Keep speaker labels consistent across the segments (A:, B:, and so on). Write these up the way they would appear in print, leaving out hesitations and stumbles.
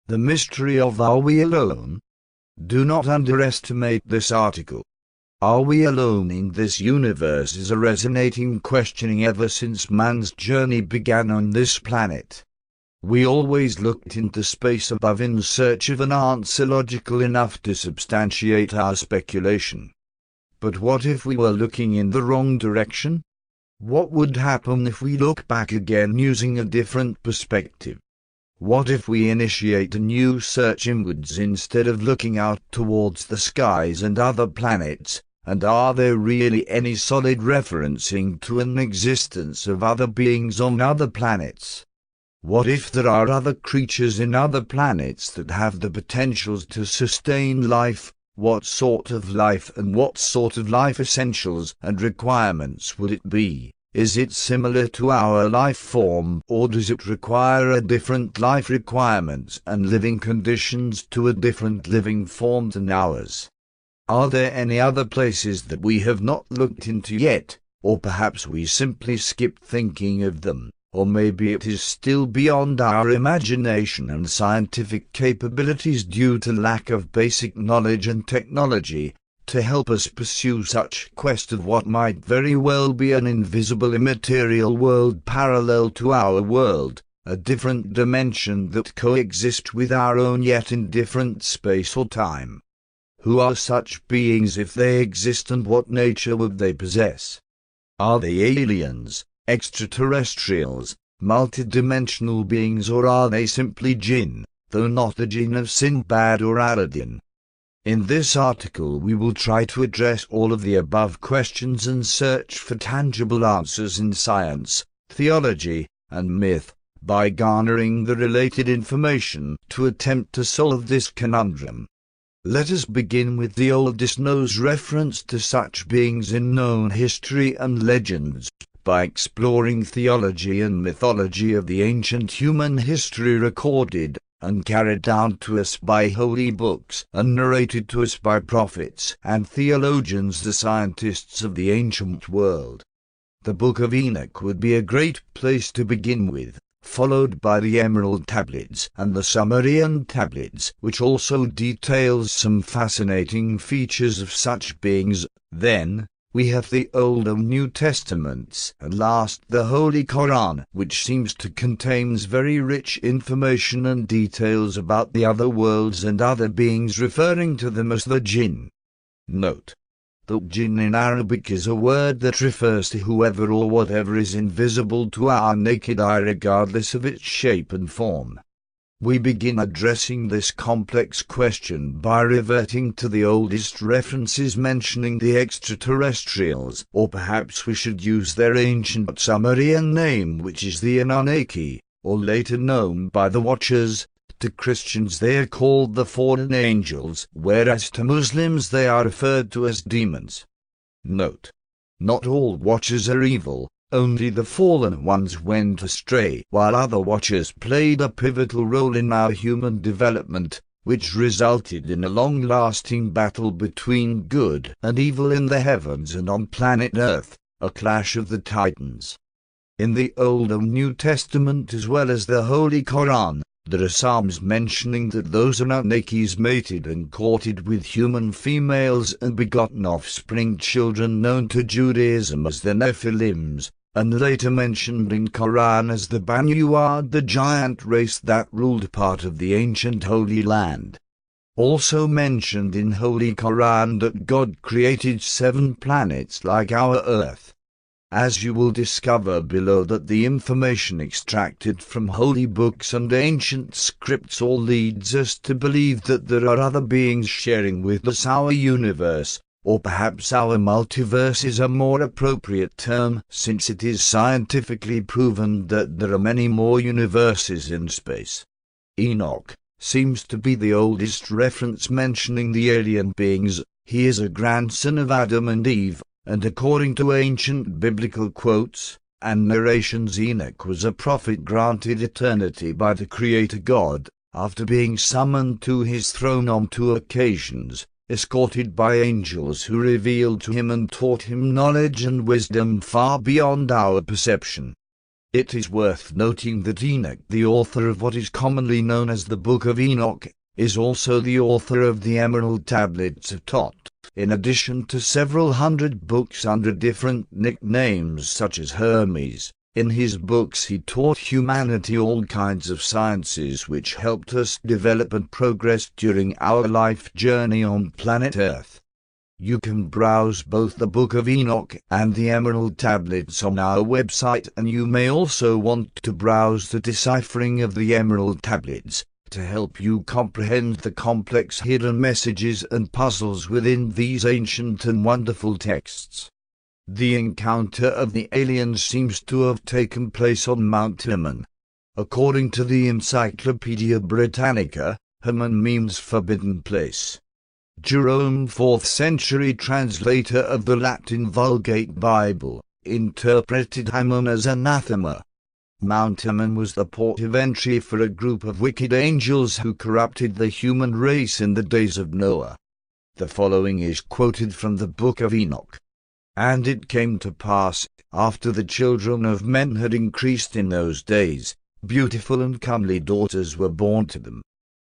A: The mystery of Are We Alone? Do not underestimate this article. Are we alone in this universe is a resonating questioning ever since man's journey began on this planet. We always looked into space above in search of an answer logical enough to substantiate our speculation. But what if we were looking in the wrong direction? What would happen if we look back again using a different perspective? What if we initiate a new search inwards instead of looking out towards the skies and other planets? And are there really any solid referencing to an existence of other beings on other planets? What if there are other creatures in other planets that have the potentials to sustain life? What sort of life and what sort of life essentials and requirements would it be? Is it similar to our life form, or does it require a different life requirements and living conditions to a different living form than ours? Are there any other places that we have not looked into yet, or perhaps we simply skip thinking of them, or maybe it is still beyond our imagination and scientific capabilities due to lack of basic knowledge and technology to help us pursue such quest of what might very well be an invisible immaterial world parallel to our world, a different dimension that coexists with our own yet in different space or time. Who are such beings if they exist, and what nature would they possess? Are they aliens, extraterrestrials, multidimensional beings, or are they simply jinn, though not the jinn of Sinbad or Aladdin? In this article we will try to address all of the above questions and search for tangible answers in science, theology, and myth, by garnering the related information to attempt to solve this conundrum. Let us begin with the oldest known reference to such beings in known history and legends, by exploring theology and mythology of the ancient human history recorded and carried down to us by holy books and narrated to us by prophets and theologians, the scientists of the ancient world. The Book of Enoch would be a great place to begin with, followed by the Emerald Tablets and the Sumerian Tablets, which also details some fascinating features of such beings. Then we have the Old and New Testaments, and last the Holy Quran, which seems to contain very rich information and details about the other worlds and other beings, referring to them as the jinn. Note that jinn in Arabic is a word that refers to whoever or whatever is invisible to our naked eye regardless of its shape and form. We begin addressing this complex question by reverting to the oldest references mentioning the extraterrestrials, or perhaps we should use their ancient Sumerian name, which is the Anunnaki, or later known by the Watchers. To Christians they are called the fallen angels, whereas to Muslims they are referred to as demons. Note: not all Watchers are evil. Only the fallen ones went astray, while other Watchers played a pivotal role in our human development, which resulted in a long-lasting battle between good and evil in the heavens and on planet Earth, a clash of the titans. In the Old and New Testament as well as the Holy Quran, there are psalms mentioning that those Anunnakis mated and courted with human females and begotten offspring children known to Judaism as the Nephilims, and later mentioned in Quran as the Banu, the giant race that ruled part of the ancient Holy Land. Also mentioned in Holy Quran that God created 7 planets like our Earth. As you will discover below, that the information extracted from holy books and ancient scripts all leads us to believe that there are other beings sharing with us our universe, or perhaps our multiverse is a more appropriate term, since it is scientifically proven that there are many more universes in space. Enoch seems to be the oldest reference mentioning the alien beings. He is a grandson of Adam and Eve, and according to ancient biblical quotes and narrations, Enoch was a prophet granted eternity by the Creator God, after being summoned to his throne on 2 occasions, escorted by angels who revealed to him and taught him knowledge and wisdom far beyond our perception. It is worth noting that Enoch, the author of what is commonly known as the Book of Enoch, is also the author of the Emerald Tablets of Tot, in addition to several hundred books under different nicknames such as Hermes. In his books he taught humanity all kinds of sciences which helped us develop and progress during our life journey on planet Earth. You can browse both the Book of Enoch and the Emerald Tablets on our website, and you may also want to browse the deciphering of the Emerald Tablets, to help you comprehend the complex hidden messages and puzzles within these ancient and wonderful texts. The encounter of the aliens seems to have taken place on Mount Hermon. According to the Encyclopedia Britannica, Hermon means forbidden place. Jerome, 4th century translator of the Latin Vulgate Bible, interpreted Hermon as anathema. Mount Hermon was the port of entry for a group of wicked angels who corrupted the human race in the days of Noah. The following is quoted from the Book of Enoch. And it came to pass, after the children of men had increased in those days, beautiful and comely daughters were born to them.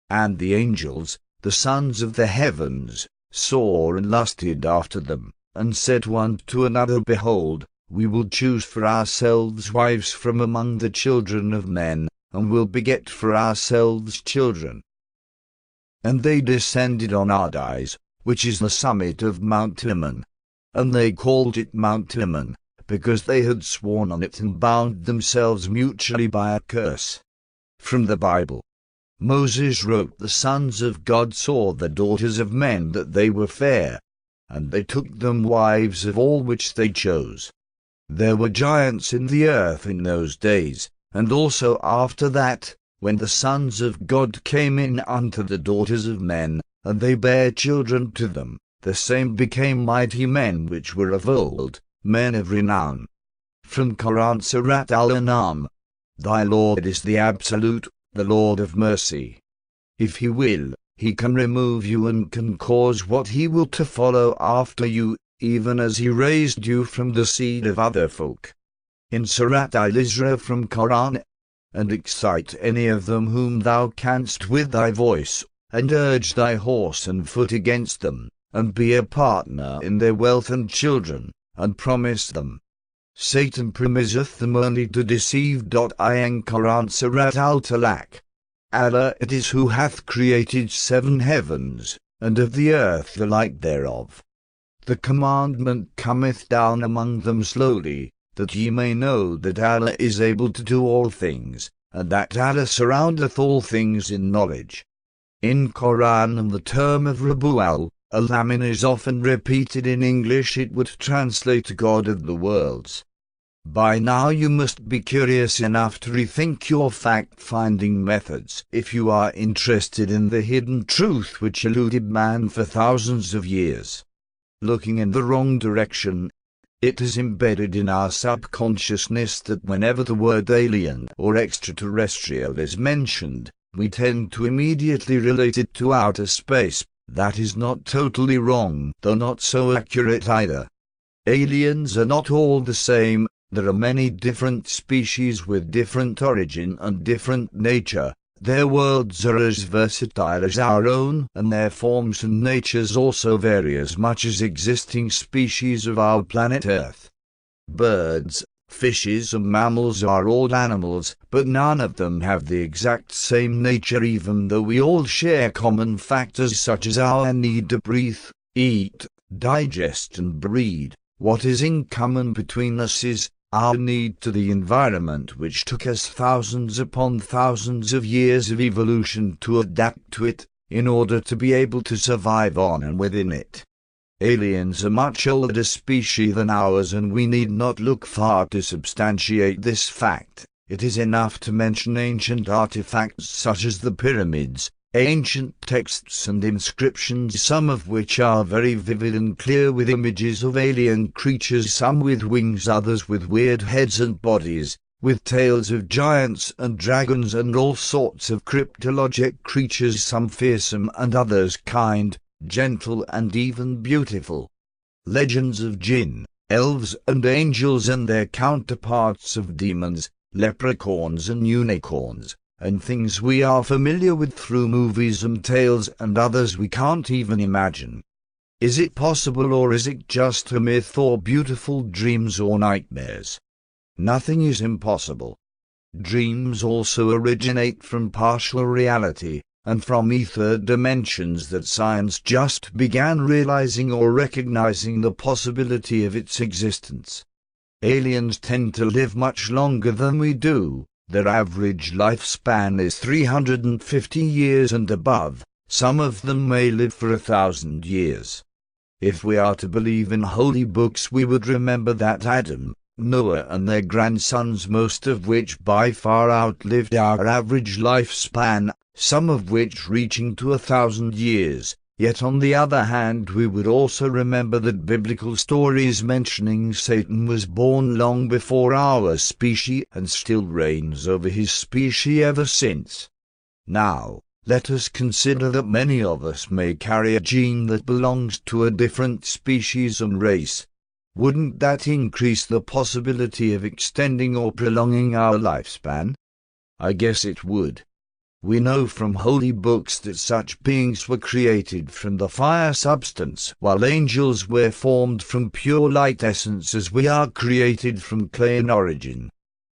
A: And the angels, the sons of the heavens, saw and lusted after them, and said one to another, Behold, we will choose for ourselves wives from among the children of men, and will beget for ourselves children. And they descended on Ardis, which is the summit of Mount Hermon. And they called it Mount Hermon, because they had sworn on it and bound themselves mutually by a curse. From the Bible. Moses wrote, The sons of God saw the daughters of men that they were fair, and they took them wives of all which they chose. There were giants in the earth in those days, and also after that, when the sons of God came in unto the daughters of men, and they bare children to them, the same became mighty men which were of old, men of renown. From Quran Surat Al-An'am. Thy Lord is the Absolute, the Lord of mercy. If He will, He can remove you and can cause what He will to follow after you, even as He raised you from the seed of other folk. In Surat Al-Isra from Quran. And excite any of them whom thou canst with thy voice, and urge thy horse and foot against them, and be a partner in their wealth and children, and promise them. Satan promiseth them only to deceive. In Quran Surat Al-Talaq. Allah it is who hath created 7 heavens, and of the earth the light thereof. The commandment cometh down among them slowly, that ye may know that Allah is able to do all things, and that Allah surroundeth all things in knowledge. In Quran the term of Rabu al-Alamin is often repeated. In English it would translate God of the worlds. By now you must be curious enough to rethink your fact-finding methods if you are interested in the hidden truth which eluded man for thousands of years. Looking in the wrong direction, it is embedded in our subconsciousness that whenever the word alien or extraterrestrial is mentioned, we tend to immediately relate it to outer space. That is not totally wrong, though not so accurate either. Aliens are not all the same. There are many different species with different origin and different nature. Their worlds are as versatile as our own, and their forms and natures also vary as much as existing species of our planet Earth. Birds, fishes and mammals are all animals, but none of them have the exact same nature, even though we all share common factors such as our need to breathe, eat, digest and breed. What is in common between us is our need to the environment, which took us thousands upon thousands of years of evolution to adapt to it, in order to be able to survive on and within it. Aliens are much older species than ours, and we need not look far to substantiate this fact. It is enough to mention ancient artifacts such as the pyramids, ancient texts and inscriptions, some of which are very vivid and clear with images of alien creatures, some with wings, others with weird heads and bodies, with tales of giants and dragons and all sorts of cryptologic creatures, some fearsome and others kind, gentle and even beautiful. Legends of jinn, elves and angels and their counterparts of demons, leprechauns and unicorns, and things we are familiar with through movies and tales, and others we can't even imagine. Is it possible, or is it just a myth or beautiful dreams or nightmares? Nothing is impossible. Dreams also originate from partial reality, and from ether dimensions that science just began realizing or recognizing the possibility of its existence. Aliens tend to live much longer than we do. Their average lifespan is 350 years and above. Some of them may live for 1,000 years. If we are to believe in holy books, we would remember that Adam, Noah and their grandsons, most of which by far outlived our average lifespan, some of which reaching to 1,000 years. Yet on the other hand, we would also remember that biblical stories mentioning Satan was born long before our species and still reigns over his species ever since. Now, let us consider that many of us may carry a gene that belongs to a different species and race. Wouldn't that increase the possibility of extending or prolonging our lifespan? I guess it would. We know from holy books that such beings were created from the fire substance, while angels were formed from pure light essence as we are created from clay in origin.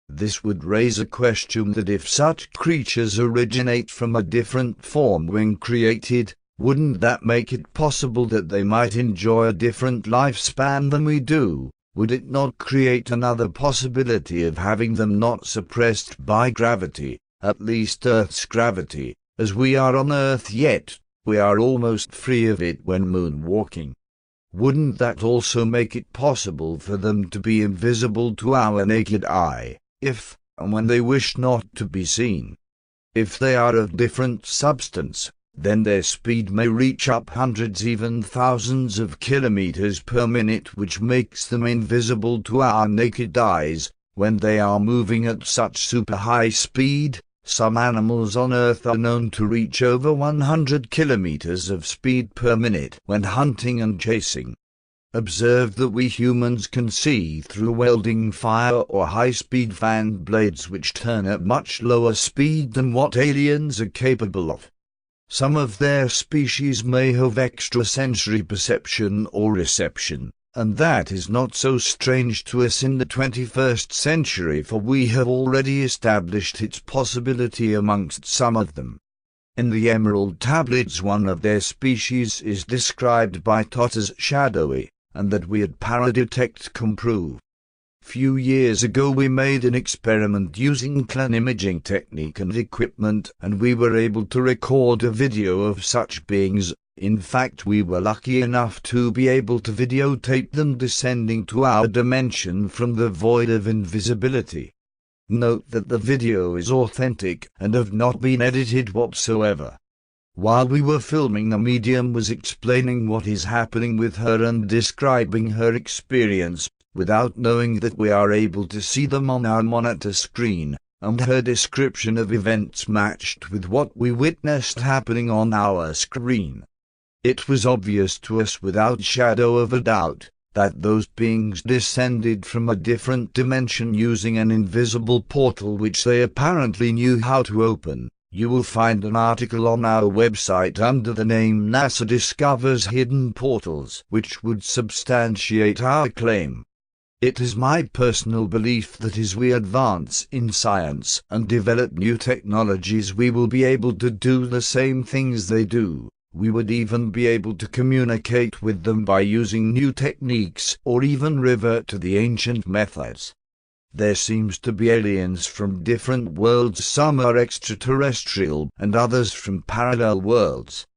A: This would raise a question that if such creatures originate from a different form when created, wouldn't that make it possible that they might enjoy a different lifespan than we do? Would it not create another possibility of having them not suppressed by gravity, at least Earth's gravity, as we are on Earth, yet we are almost free of it when moonwalking? Wouldn't that also make it possible for them to be invisible to our naked eye, if and when they wish not to be seen? If they are of different substance, then their speed may reach up hundreds, even thousands of kilometers per minute, which makes them invisible to our naked eyes when they are moving at such super high speed. Some animals on Earth are known to reach over 100 kilometers of speed per minute when hunting and chasing. Observe that we humans can see through welding fire or high-speed fan blades which turn at much lower speed than what aliens are capable of. Some of their species may have extrasensory perception or reception, and that is not so strange to us in the 21st century, for we have already established its possibility amongst some of them. In the Emerald Tablets, one of their species is described by Tot as shadowy, and that we at Paradetect can prove. Few years ago we made an experiment using clan imaging technique and equipment, and we were able to record a video of such beings. In fact, we were lucky enough to be able to videotape them descending to our dimension from the void of invisibility. Note that the video is authentic and have not been edited whatsoever. While we were filming, the medium was explaining what is happening with her and describing her experience, without knowing that we are able to see them on our monitor screen, and her description of events matched with what we witnessed happening on our screen. It was obvious to us without shadow of a doubt that those beings descended from a different dimension using an invisible portal which they apparently knew how to open. You will find an article on our website under the name NASA Discovers Hidden Portals, which would substantiate our claim. It is my personal belief that as we advance in science and develop new technologies, we will be able to do the same things they do. We would even be able to communicate with them by using new techniques, or even revert to the ancient methods. There seems to be aliens from different worlds. Some are extraterrestrial and others from parallel worlds.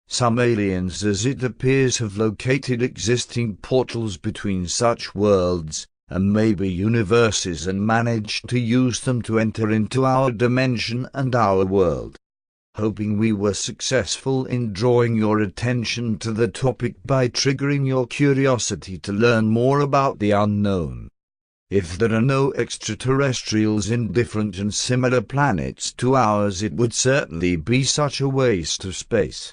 A: Some aliens, as it appears, have located existing portals between such worlds, and maybe universes, and managed to use them to enter into our dimension and our world. Hoping we were successful in drawing your attention to the topic by triggering your curiosity to learn more about the unknown. If there are no extraterrestrials in different and similar planets to ours, it would certainly be such a waste of space.